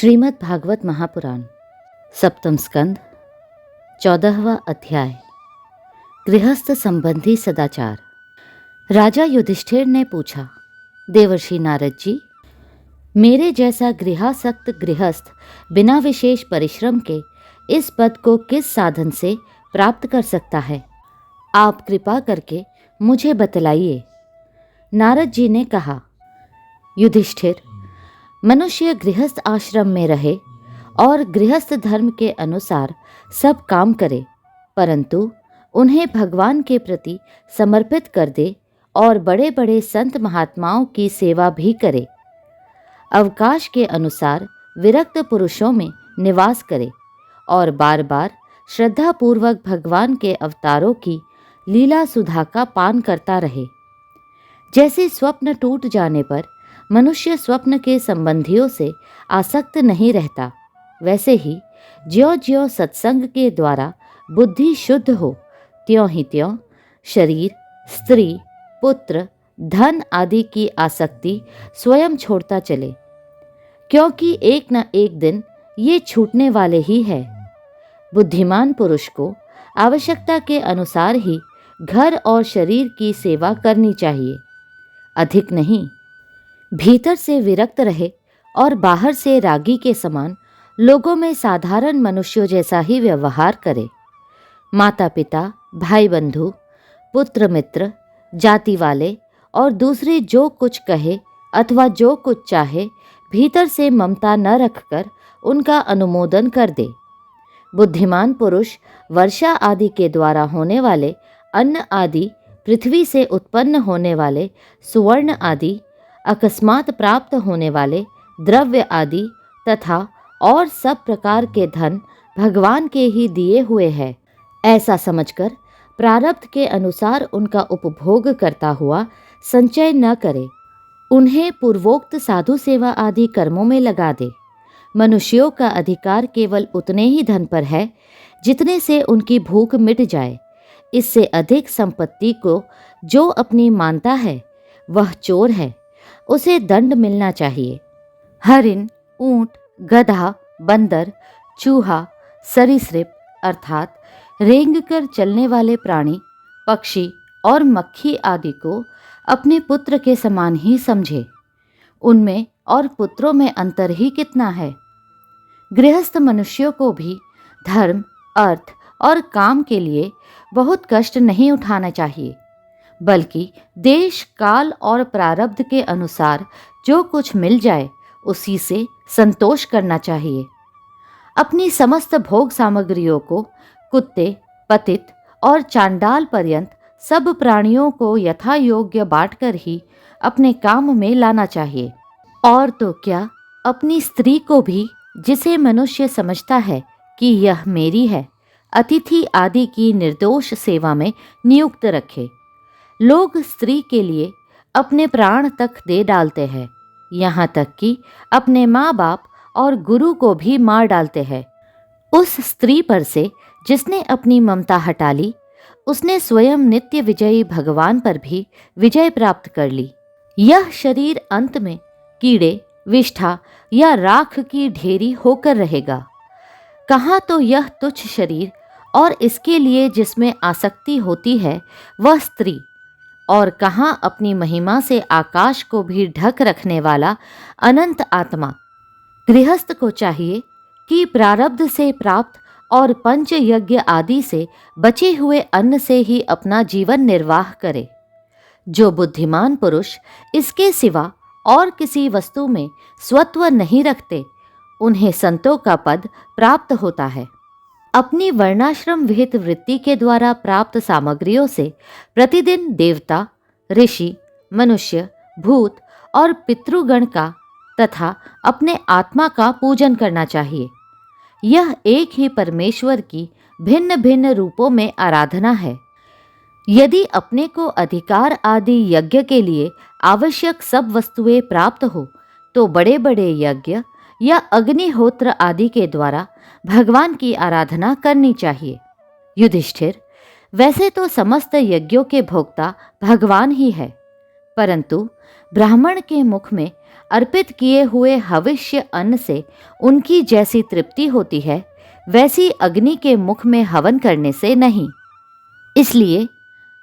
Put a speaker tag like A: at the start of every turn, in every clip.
A: श्रीमद् भागवत महापुराण सप्तम स्कंद 14वां अध्याय गृहस्थ संबंधी सदाचार। राजा युधिष्ठिर ने पूछा, देवर्षि नारद जी, मेरे जैसा गृहासक्त गृहस्थ बिना विशेष परिश्रम के इस पद को किस साधन से प्राप्त कर सकता है? आप कृपा करके मुझे बतलाइए। नारद जी ने कहा, युधिष्ठिर, मनुष्य गृहस्थ आश्रम में रहे और गृहस्थ धर्म के अनुसार सब काम करे, परंतु उन्हें भगवान के प्रति समर्पित कर दे और बड़े बड़े संत महात्माओं की सेवा भी करे। अवकाश के अनुसार विरक्त पुरुषों में निवास करे और बार बार श्रद्धापूर्वक भगवान के अवतारों की लीला सुधा का पान करता रहे। जैसे स्वप्न टूट जाने पर मनुष्य स्वप्न के संबंधियों से आसक्त नहीं रहता, वैसे ही ज्यों ज्यों सत्संग के द्वारा बुद्धि शुद्ध हो, त्यों ही त्यों शरीर, स्त्री, पुत्र, धन आदि की आसक्ति स्वयं छोड़ता चले, क्योंकि एक न एक दिन ये छूटने वाले ही है। बुद्धिमान पुरुष को आवश्यकता के अनुसार ही घर और शरीर की सेवा करनी चाहिए, अधिक नहीं। भीतर से विरक्त रहे और बाहर से रागी के समान लोगों में साधारण मनुष्यों जैसा ही व्यवहार करे। माता पिता, भाई बंधु, पुत्र मित्र, जाति वाले और दूसरे जो कुछ कहे अथवा जो कुछ चाहे, भीतर से ममता न रखकर उनका अनुमोदन कर दे। बुद्धिमान पुरुष वर्षा आदि के द्वारा होने वाले अन्न आदि, पृथ्वी से उत्पन्न होने वाले सुवर्ण आदि, अकस्मात प्राप्त होने वाले द्रव्य आदि तथा और सब प्रकार के धन भगवान के ही दिए हुए हैं, ऐसा समझकर प्रारब्ध के अनुसार उनका उपभोग करता हुआ संचय न करे। उन्हें पूर्वोक्त साधु सेवा आदि कर्मों में लगा दे। मनुष्यों का अधिकार केवल उतने ही धन पर है जितने से उनकी भूख मिट जाए। इससे अधिक संपत्ति को जो अपनी मानता है वह चोर है, उसे दंड मिलना चाहिए। हरिण, ऊंट, गधा, बंदर, चूहा, सरीसृप अर्थात रेंगकर चलने वाले प्राणी, पक्षी और मक्खी आदि को अपने पुत्र के समान ही समझे। उनमें और पुत्रों में अंतर ही कितना है। गृहस्थ मनुष्यों को भी धर्म, अर्थ और काम के लिए बहुत कष्ट नहीं उठाना चाहिए, बल्कि देश, काल और प्रारब्ध के अनुसार जो कुछ मिल जाए उसी से संतोष करना चाहिए। अपनी समस्त भोग सामग्रियों को कुत्ते, पतित और चांडाल पर्यंत सब प्राणियों को यथा योग्य बांटकर ही अपने काम में लाना चाहिए। और तो क्या, अपनी स्त्री को भी, जिसे मनुष्य समझता है कि यह मेरी है, अतिथि आदि की निर्दोष सेवा में नियुक्त रखे। लोग स्त्री के लिए अपने प्राण तक दे डालते हैं, यहाँ तक कि अपने माँ बाप और गुरु को भी मार डालते हैं। उस स्त्री पर से जिसने अपनी ममता हटा ली, उसने स्वयं नित्य विजयी भगवान पर भी विजय प्राप्त कर ली। यह शरीर अंत में कीड़े, विष्ठा या राख की ढेरी होकर रहेगा। कहाँ तो यह तुच्छ शरीर और इसके लिए जिसमें आसक्ति होती है वह स्त्री, और कहाँ अपनी महिमा से आकाश को भी ढक रखने वाला अनंत आत्मा। गृहस्थ को चाहिए कि प्रारब्ध से प्राप्त और पंच यज्ञ आदि से बचे हुए अन्न से ही अपना जीवन निर्वाह करे। जो बुद्धिमान पुरुष इसके सिवा और किसी वस्तु में स्वत्व नहीं रखते, उन्हें संतों का पद प्राप्त होता है। अपनी वर्णाश्रम विहित वृत्ति के द्वारा प्राप्त सामग्रियों से प्रतिदिन देवता, ऋषि, मनुष्य, भूत और पितृगण का तथा अपने आत्मा का पूजन करना चाहिए। यह एक ही परमेश्वर की भिन्न भिन्न रूपों में आराधना है। यदि अपने को अधिकार आदि यज्ञ के लिए आवश्यक सब वस्तुएं प्राप्त हो, तो बड़े बड़े यज्ञ या अग्निहोत्र आदि के द्वारा भगवान की आराधना करनी चाहिए। युधिष्ठिर, वैसे तो समस्त यज्ञों के भोक्ता भगवान ही है, परंतु ब्राह्मण के मुख में अर्पित किए हुए हविष्य अन्न से उनकी जैसी तृप्ति होती है, वैसी अग्नि के मुख में हवन करने से नहीं। इसलिए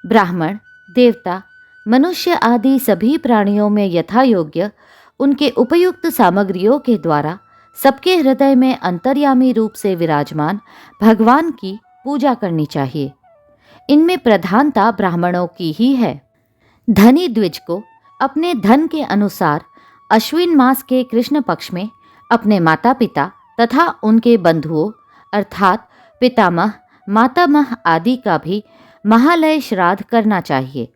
A: ब्राह्मण, देवता, मनुष्य आदि सभी प्राणियों में यथा योग्य उनके उपयुक्त सामग्रियों के द्वारा सबके हृदय में अंतर्यामी रूप से विराजमान भगवान की पूजा करनी चाहिए। इनमें प्रधानता ब्राह्मणों की ही है। धनी द्विज को अपने धन के अनुसार अश्विन मास के कृष्ण पक्ष में अपने माता पिता तथा उनके बंधुओं अर्थात पितामह, मातामह आदि का भी महालय श्राद्ध करना चाहिए।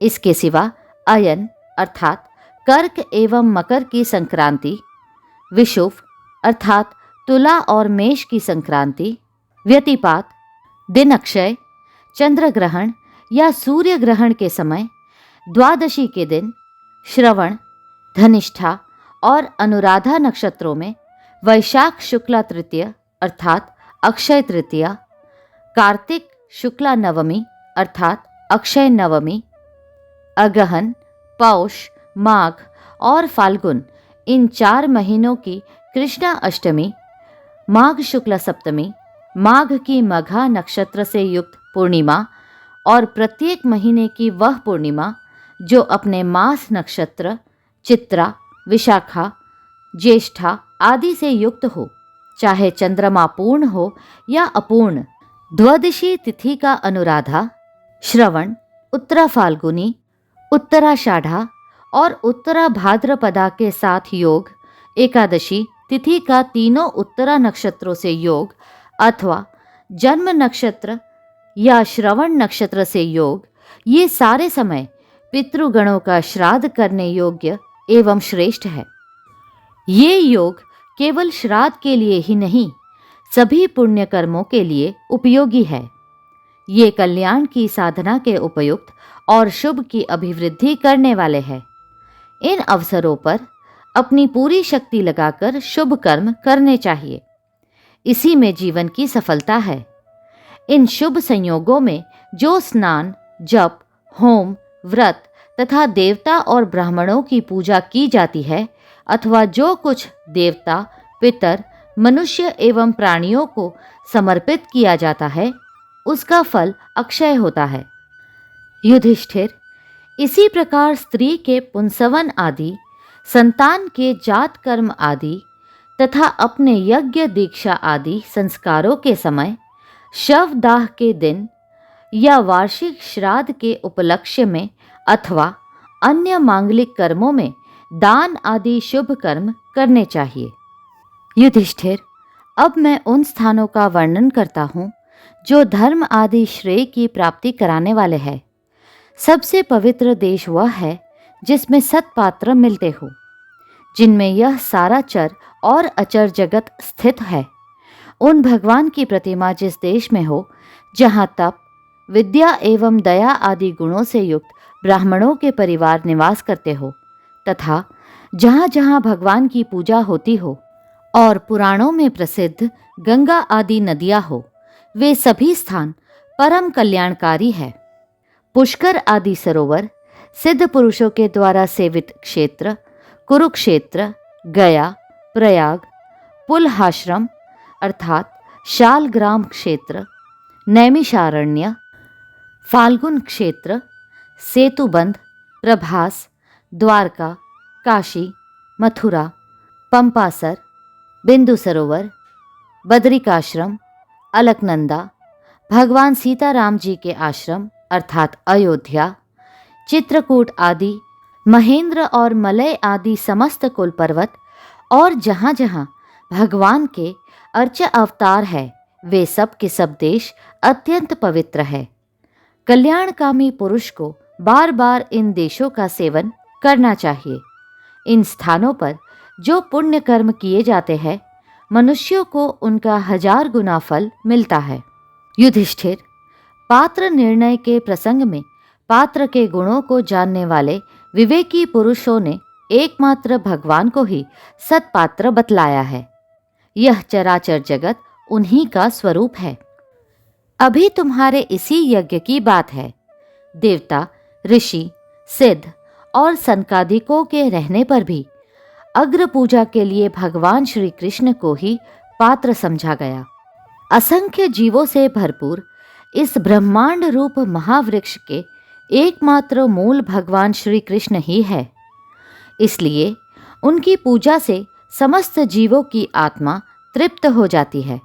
A: इसके सिवा अयन अर्थात कर्क एवं मकर की संक्रांति, विषुव अर्थात तुला और मेष की संक्रांति, व्यतिपात, दिन अक्षय, चंद्र ग्रहण या सूर्य ग्रहण के समय, द्वादशी के दिन, श्रवण, धनिष्ठा और अनुराधा नक्षत्रों में, वैशाख शुक्ला तृतीय अर्थात अक्षय तृतीया, कार्तिक शुक्ला नवमी अर्थात अक्षय नवमी, अगहन, पौष, माघ और फाल्गुन इन 4 महीनों की कृष्णा अष्टमी, माघ शुक्ला सप्तमी, माघ की मघा नक्षत्र से युक्त पूर्णिमा और प्रत्येक महीने की वह पूर्णिमा जो अपने मास नक्षत्र चित्रा, विशाखा, ज्येष्ठा आदि से युक्त हो, चाहे चंद्रमा पूर्ण हो या अपूर्ण। द्वादशी तिथि का अनुराधा, श्रवण, उत्तरा फाल्गुनी, उत्तराषाढ़ा और उत्तरा भाद्रपदा के साथ योग, एकादशी तिथि का तीनों उत्तरा नक्षत्रों से योग अथवा जन्म नक्षत्र या श्रवण नक्षत्र से योग, ये सारे समय पितृगणों का श्राद्ध करने योग्य एवं श्रेष्ठ है। ये योग केवल श्राद्ध के लिए ही नहीं, सभी पुण्य कर्मों के लिए उपयोगी है। ये कल्याण की साधना के उपयुक्त और शुभ की अभिवृद्धि करने वाले हैं। इन अवसरों पर अपनी पूरी शक्ति लगाकर शुभ कर्म करने चाहिए। इसी में जीवन की सफलता है। इन शुभ संयोगों में जो स्नान, जप, होम, व्रत तथा देवता और ब्राह्मणों की पूजा की जाती है अथवा जो कुछ देवता, पितर, मनुष्य एवं प्राणियों को समर्पित किया जाता है, उसका फल अक्षय होता है। युधिष्ठिर, इसी प्रकार स्त्री के पुंसवन आदि, संतान के जात कर्म आदि तथा अपने यज्ञ दीक्षा आदि संस्कारों के समय, शवदाह के दिन या वार्षिक श्राद्ध के उपलक्ष्य में अथवा अन्य मांगलिक कर्मों में दान आदि शुभ कर्म करने चाहिए। युधिष्ठिर, अब मैं उन स्थानों का वर्णन करता हूँ जो धर्म आदि श्रेय की प्राप्ति कराने वाले हैं। सबसे पवित्र देश वह है जिसमें सत्पात्र मिलते हो, जिनमें यह सारा चर और अचर जगत स्थित है। उन भगवान की प्रतिमा जिस देश में हो, जहाँ तप, विद्या एवं दया आदि गुणों से युक्त ब्राह्मणों के परिवार निवास करते हो, तथा जहाँ जहाँ भगवान की पूजा होती हो और पुराणों में प्रसिद्ध गंगा आदि नदियाँ हो, वे सभी स्थान परम कल्याणकारी है। पुष्कर आदि सरोवर, सिद्ध पुरुषों के द्वारा सेवित क्षेत्र, कुरुक्षेत्र, गया, प्रयाग, पुलहाश्रम अर्थात शालग्राम क्षेत्र, नैमिषारण्य, फाल्गुन क्षेत्र, सेतुबंध, प्रभास, द्वारका, काशी, मथुरा, पंपासर, बिंदु सरोवर, बद्रिकाश्रम, अलकनंदा, भगवान सीताराम जी के आश्रम अर्थात अयोध्या, चित्रकूट आदि, महेंद्र और मलय आदि समस्त कुल पर्वत और जहाँ जहाँ भगवान के अर्च अवतार है, वे सब के सब देश अत्यंत पवित्र है। कल्याणकामी पुरुष को बार बार इन देशों का सेवन करना चाहिए। इन स्थानों पर जो पुण्य कर्म किए जाते हैं, मनुष्यों को उनका 1000 गुना फल मिलता है। युधिष्ठिर, पात्र निर्णय के प्रसंग में पात्र के गुणों को जानने वाले विवेकी पुरुषों ने एकमात्र भगवान को ही सत्पात्र बतलाया है। यह चराचर जगत उन्हीं का स्वरूप है। अभी तुम्हारे इसी यज्ञ की बात है। देवता, ऋषि, सिद्ध और सनकादिकों के रहने पर भी अग्र पूजा के लिए भगवान श्री कृष्ण को ही पात्र समझा गया। असंख्य जीवों से भरपूर इस ब्रह्मांड रूप महावृक्ष के एकमात्र मूल भगवान श्री कृष्ण ही है। इसलिए उनकी पूजा से समस्त जीवों की आत्मा तृप्त हो जाती है।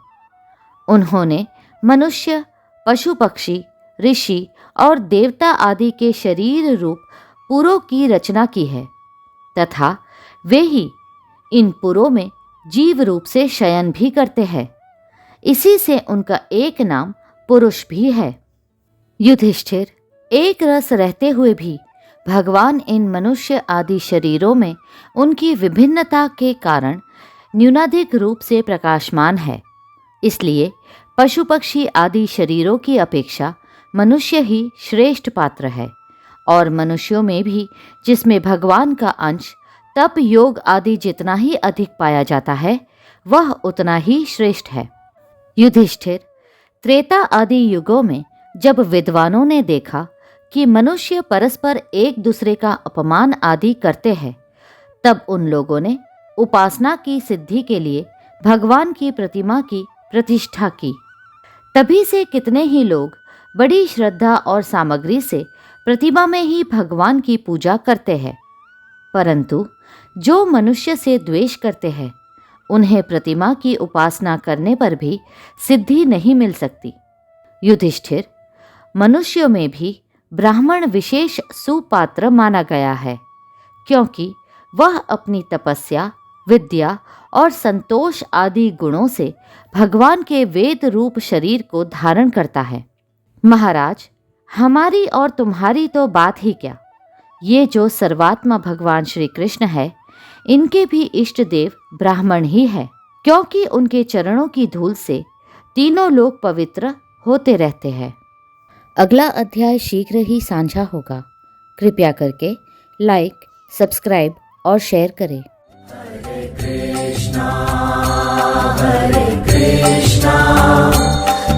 A: उन्होंने मनुष्य, पशु पक्षी, ऋषि और देवता आदि के शरीर रूप पुरों की रचना की है तथा वे ही इन पुरों में जीव रूप से शयन भी करते हैं। इसी से उनका एक नाम पुरुष भी है। युधिष्ठिर, एक रस रहते हुए भी भगवान इन मनुष्य आदि शरीरों में उनकी विभिन्नता के कारण न्यूनाधिक रूप से प्रकाशमान है। इसलिए पशु पक्षी आदि शरीरों की अपेक्षा मनुष्य ही श्रेष्ठ पात्र है और मनुष्यों में भी जिसमें भगवान का अंश तप योग आदि जितना ही अधिक पाया जाता है वह उतना ही श्रेष्ठ है। युधिष्ठिर, त्रेता आदि युगों में जब विद्वानों ने देखा कि मनुष्य परस्पर एक दूसरे का अपमान आदि करते हैं, तब उन लोगों ने उपासना की सिद्धि के लिए भगवान की प्रतिमा की प्रतिष्ठा की। तभी से कितने ही लोग बड़ी श्रद्धा और सामग्री से प्रतिमा में ही भगवान की पूजा करते हैं, परंतु जो मनुष्य से द्वेष करते हैं उन्हें प्रतिमा की उपासना करने पर भी सिद्धि नहीं मिल सकती। युधिष्ठिर, मनुष्यों में भी ब्राह्मण विशेष सुपात्र माना गया है, क्योंकि वह अपनी तपस्या, विद्या और संतोष आदि गुणों से भगवान के वेद रूप शरीर को धारण करता है। महाराज, हमारी और तुम्हारी तो बात ही क्या, ये जो सर्वात्मा भगवान श्री कृष्ण है इनके भी इष्ट देव ब्राह्मण ही है, क्योंकि उनके चरणों की धूल से तीनों लोग पवित्र होते रहते हैं। अगला अध्याय शीघ्र ही साझा होगा। कृपया करके लाइक, सब्सक्राइब और शेयर करें।
B: हरे कृष्णा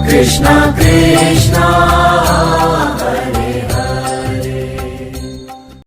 B: कृष्णा कृष्णा